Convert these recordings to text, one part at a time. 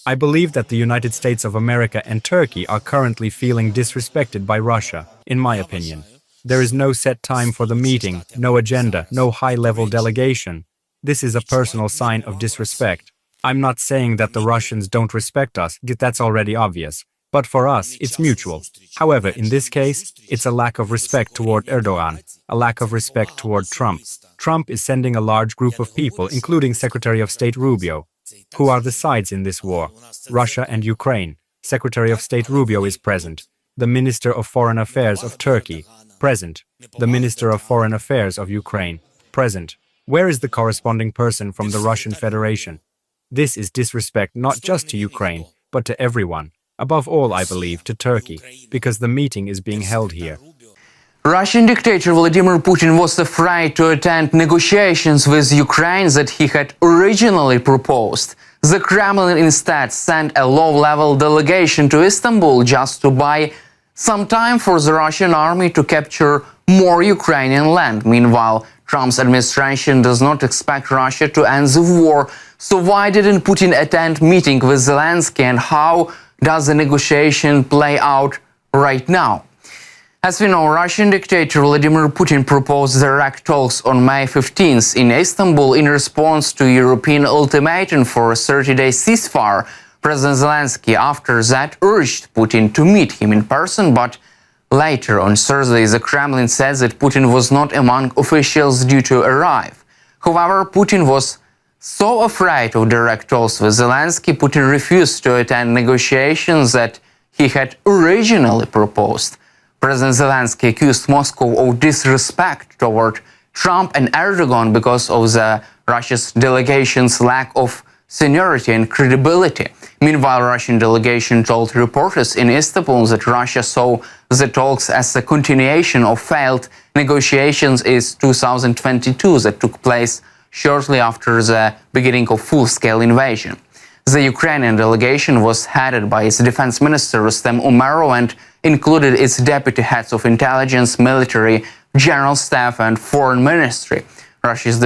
I believe that the United States of America and Turkey are currently feeling disrespected by Russia, in my opinion. There is no set time for the meeting, no agenda, no high-level delegation. This is a personal sign of disrespect. I'm not saying that the Russians don't respect us, that's already obvious. But for us, it's mutual. However, in this case, it's a lack of respect toward Erdogan, a lack of respect toward Trump. Trump is sending a large group of people, including Secretary of State Rubio. Who are the sides in this war? Russia and Ukraine. Secretary of State Rubio is present. The Minister of Foreign Affairs of Turkey, present. The Minister of Foreign Affairs of Ukraine, present. Where is the corresponding person from the Russian Federation? This is disrespect not just to Ukraine, but to everyone. Above all, I believe, to Turkey, because the meeting is being held here. Russian dictator Vladimir Putin was afraid to attend negotiations with Ukraine that he had originally proposed. The Kremlin instead sent a low-level delegation to Istanbul just to buy some time for the Russian army to capture more Ukrainian land. Meanwhile, Trump's administration does not expect Russia to end the war. So why didn't Putin attend meeting with Zelensky, and how does the negotiation play out right now? As we know, Russian dictator Vladimir Putin proposed direct talks on May 15th in Istanbul in response to European ultimatum for a 30-day ceasefire. President Zelensky, after that, urged Putin to meet him in person, but later on Thursday, the Kremlin said that Putin was not among officials due to arrive. However, Putin was so afraid of direct talks with Zelensky, Putin refused to attend negotiations that he had originally proposed. President Zelensky accused Moscow of disrespect toward Trump and Erdogan because of Russia's delegation's lack of seniority and credibility. Meanwhile, Russian delegation told reporters in Istanbul that Russia saw the talks as a continuation of failed negotiations in 2022 that took place shortly after the beginning of full-scale invasion. The Ukrainian delegation was headed by its defense minister Rustem Umerov and included its deputy heads of intelligence, military, general staff and foreign ministry. Russia's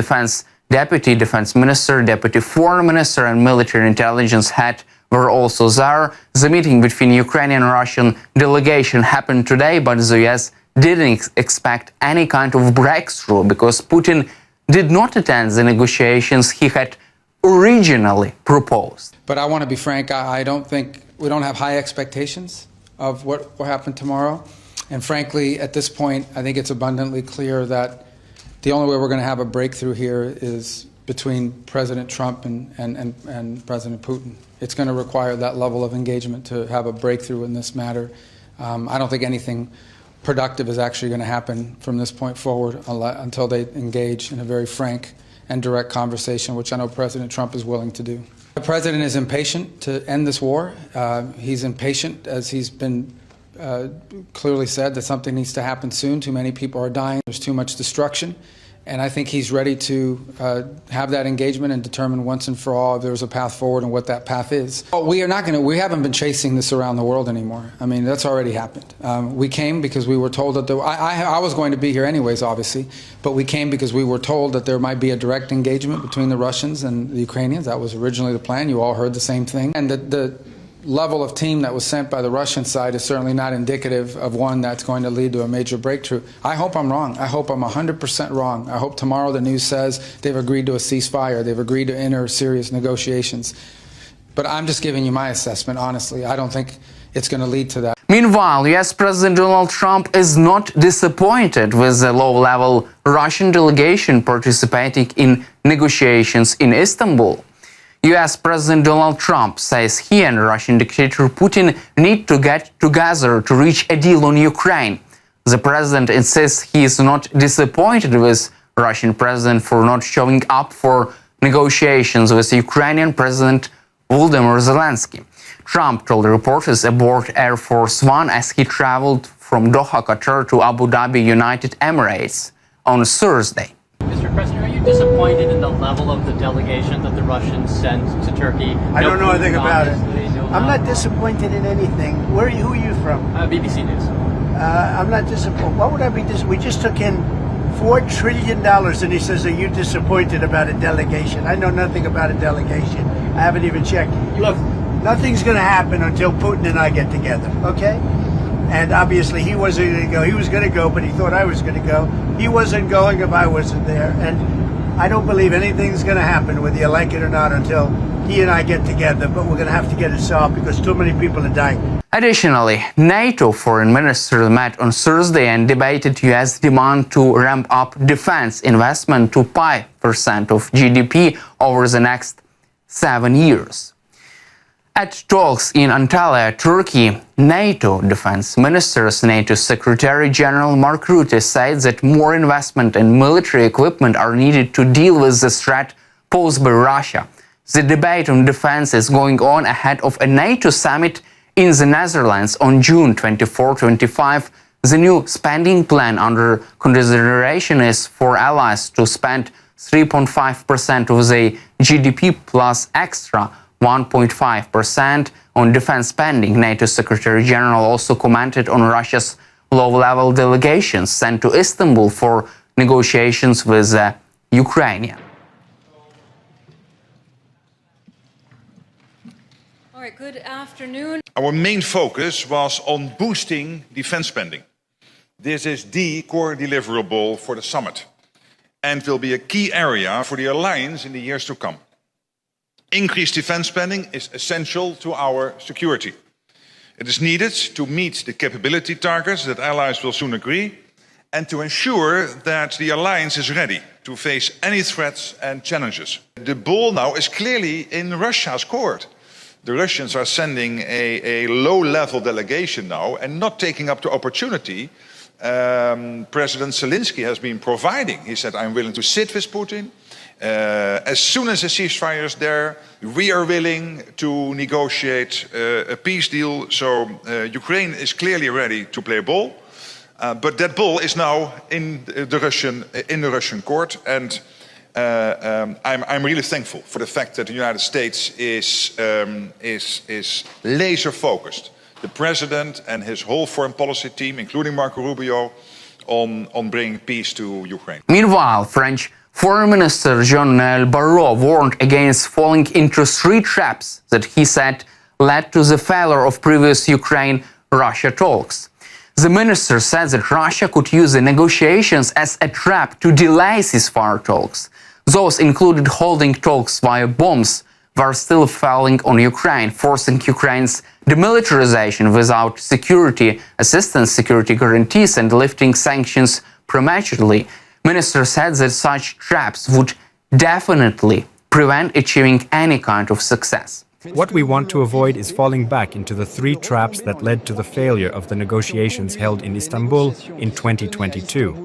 deputy defense minister, deputy foreign minister and military intelligence head were also there. The meeting between Ukrainian and Russian delegation happened today, but the US didn't expect any kind of breakthrough because Putin did not attend the negotiations he had originally proposed. But I want to be frank, I don't think we don't have high expectations of what will happen tomorrow. And frankly, at this point, I think it's abundantly clear that the only way we're going to have a breakthrough here is between President Trump and President Putin. It's going to require that level of engagement to have a breakthrough in this matter. I don't think anything productive is actually going to happen from this point forward until they engage in a very frank and direct conversation, which I know President Trump is willing to do. The president is impatient to end this war. He's impatient, as he's been clearly said, that something needs to happen soon. Too many people are dying. There's too much destruction. And I think he's ready to have that engagement and determine once and for all if there's a path forward and what that path is. We haven't been chasing this around the world anymore. I mean, that's already happened. We came because we were told that I was going to be here anyways, obviously, but we came because we were told that there might be a direct engagement between the Russians and the Ukrainians. That was originally the plan. You all heard the same thing. And the level of team that was sent by the Russian side is certainly not indicative of one that's going to lead to a major breakthrough. I hope I'm wrong. I hope I'm 100% wrong. I hope tomorrow the news says they've agreed to a ceasefire. They've agreed to enter serious negotiations. But I'm just giving you my assessment, honestly. I don't think it's going to lead to that. Meanwhile, US President Donald Trump is not disappointed with the low-level Russian delegation participating in negotiations in Istanbul. US President Donald Trump says he and Russian dictator Putin need to get together to reach a deal on Ukraine. The president insists he is not disappointed with Russian president for not showing up for negotiations with Ukrainian President Volodymyr Zelensky. Trump told reporters aboard Air Force One as he traveled from Doha, Qatar to Abu Dhabi, United Emirates on Thursday. Mr. President, are you disappointed in the level of the delegation that the Russians sent to Turkey? I don't know anything about it. I'm not disappointed in anything. Who are you from? BBC News. I'm not disappointed. What would I be disappointed? We just took in $4 trillion, and he says, are you disappointed about a delegation? I know nothing about a delegation. I haven't even checked. You have Nothing's going to happen until Putin and I get together, okay? And obviously he wasn't going to go. He was going to go, but he thought I was going to go. He wasn't going if I wasn't there. And I don't believe anything's going to happen, whether you like it or not, until he and I get together. But we're going to have to get it solved because too many people are dying. Additionally, NATO foreign ministers met on Thursday and debated US demand to ramp up defense investment to 5% of GDP over the next 7 years. At talks in Antalya, Turkey, NATO defense ministers, NATO Secretary General Mark Rutte said that more investment and military equipment are needed to deal with the threat posed by Russia. The debate on defense is going on ahead of a NATO summit in the Netherlands on June 24-25. The new spending plan under consideration is for allies to spend 3.5% of the GDP plus extra 1.5% on defense spending. NATO Secretary General also commented on Russia's low-level delegations sent to Istanbul for negotiations with Ukraine. All right, good afternoon. Our main focus was on boosting defense spending. This is the core deliverable for the summit and will be a key area for the alliance in the years to come. Increased defense spending is essential to our security. It is needed to meet the capability targets that allies will soon agree and to ensure that the alliance is ready to face any threats and challenges. The ball now is clearly in Russia's court. The Russians are sending a low-level delegation now and not taking up the opportunity President Zelensky has been providing. He said, I'm willing to sit with Putin. As soon as a ceasefire is there, we are willing to negotiate a peace deal. So Ukraine is clearly ready to play ball, but that ball is now in the Russian court. And I'm really thankful for the fact that the United States is laser focused. The president and his whole foreign policy team, including Marco Rubio, on bringing peace to Ukraine. Meanwhile, French Foreign Minister Jean-Noël Barrot warned against falling into three traps that he said led to the failure of previous Ukraine-Russia talks. The minister said that Russia could use the negotiations as a trap to delay ceasefire talks. Those included holding talks via bombs were still falling on Ukraine, forcing Ukraine's demilitarization without security assistance, security guarantees, and lifting sanctions prematurely. Minister said that such traps would definitely prevent achieving any kind of success. What we want to avoid is falling back into the three traps that led to the failure of the negotiations held in Istanbul in 2022.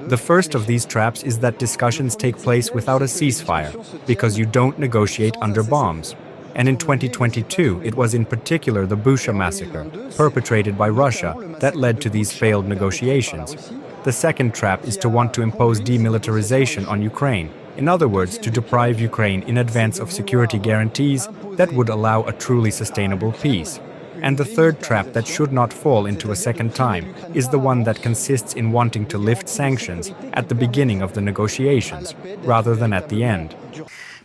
The first of these traps is that discussions take place without a ceasefire, because you don't negotiate under bombs. And in 2022, it was in particular the Bucha massacre, perpetrated by Russia, that led to these failed negotiations. The second trap is to want to impose demilitarization on Ukraine, in other words, to deprive Ukraine in advance of security guarantees that would allow a truly sustainable peace. And the third trap that should not fall into a second time is the one that consists in wanting to lift sanctions at the beginning of the negotiations, rather than at the end.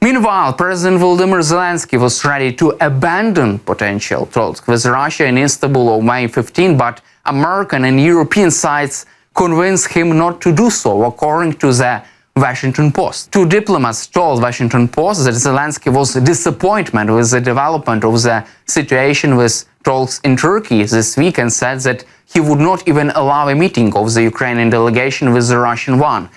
Meanwhile, President Volodymyr Zelensky was ready to abandon potential talks with Russia in Istanbul on May 15, but American and European sides convinced him not to do so, according to the Washington Post. Two diplomats told Washington Post that Zelensky was disappointed with the development of the situation with talks in Turkey this week and said that he would not even allow a meeting of the Ukrainian delegation with the Russian one.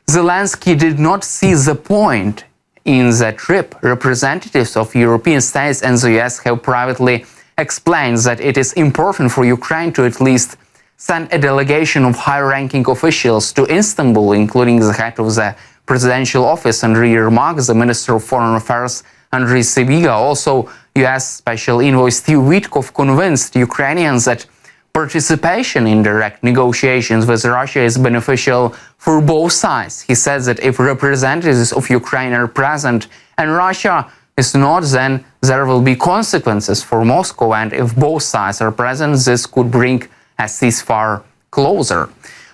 Zelensky did not see the point in the trip. Representatives of European states and the US have privately explained that it is important for Ukraine to at least send a delegation of high-ranking officials to Istanbul, including the head of the presidential office, Andriy Yermak, the Minister of Foreign Affairs, Andriy Sybiga. Also, US Special Envoy Steve Witkoff convinced Ukrainians that participation in direct negotiations with Russia is beneficial for both sides. He said that if representatives of Ukraine are present and Russia is not, then there will be consequences for Moscow, and if both sides are present, this could bring a ceasefire closer.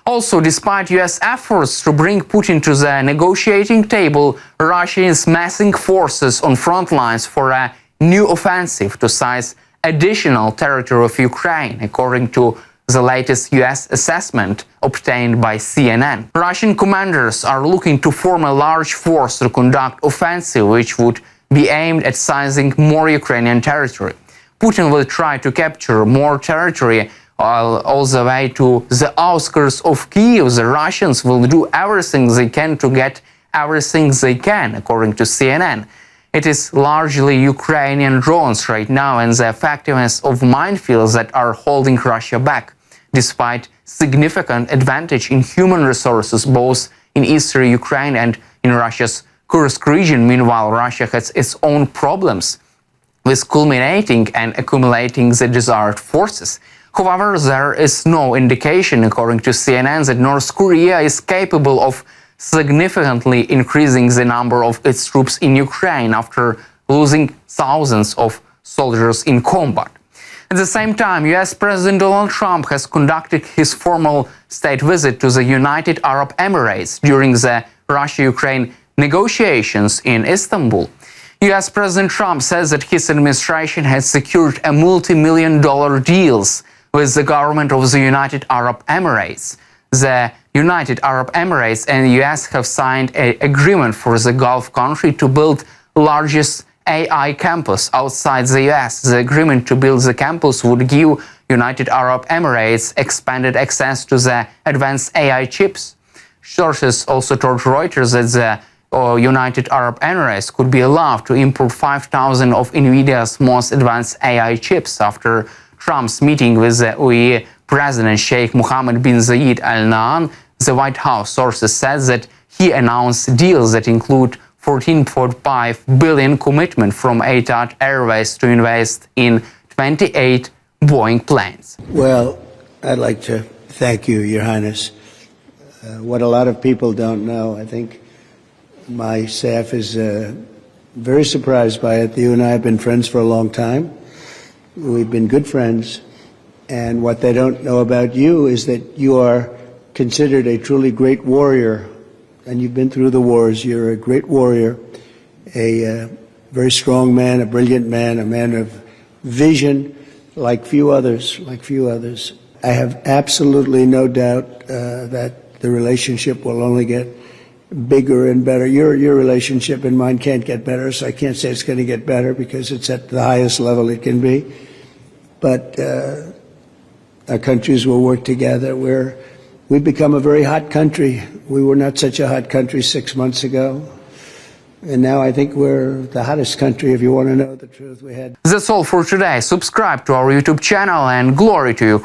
Also, despite US efforts to bring Putin to the negotiating table, Russia is massing forces on front lines for a new offensive to seize additional territory of Ukraine, according to the latest US assessment obtained by CNN. Russian commanders are looking to form a large force to conduct offensive which would be aimed at seizing more Ukrainian territory. Putin will try to capture more territory all the way to the outskirts of Kyiv. The Russians will do everything they can to get everything they can, according to CNN. It is largely Ukrainian drones right now and the effectiveness of minefields that are holding Russia back, despite significant advantage in human resources both in eastern Ukraine and in Russia's Kursk region. Meanwhile, Russia has its own problems with culminating and accumulating the desired forces. However, there is no indication, according to CNN, that North Korea is capable of significantly increasing the number of its troops in Ukraine after losing thousands of soldiers in combat. At the same time, US President Donald Trump has conducted his formal state visit to the United Arab Emirates during the Russia-Ukraine negotiations in Istanbul. US President Trump says that his administration has secured a multi-million-dollar deals with the government of the United Arab Emirates. The United Arab Emirates and the US have signed an agreement for the Gulf country to build largest AI campus outside the US. The agreement to build the campus would give United Arab Emirates expanded access to the advanced AI chips. Sources also told Reuters that the United Arab Emirates could be allowed to import 5,000 of NVIDIA's most advanced AI chips after Trump's meeting with the UAE President Sheikh Mohammed bin Zayed Al Nahyan. The White House sources said that he announced deals that include $14.5 billion commitment from Etihad Airways to invest in 28 Boeing planes. Well, I'd like to thank you, Your Highness. What a lot of people don't know, I think my staff is very surprised by it. You and I have been friends for a long time. We've been good friends. And what they don't know about you is that you are considered a truly great warrior. And you've been through the wars. You're a great warrior, a very strong man, a brilliant man, a man of vision, like few others, I have absolutely no doubt that the relationship will only get bigger and better. Your relationship and mine can't get better, so I can't say it's going to get better because it's at the highest level it can be. But our countries will work together. We've become a very hot country. We were not such a hot country 6 months ago. And now I think we're the hottest country, if you want to know the truth. That's all for today. Subscribe to our YouTube channel and glory to Ukraine.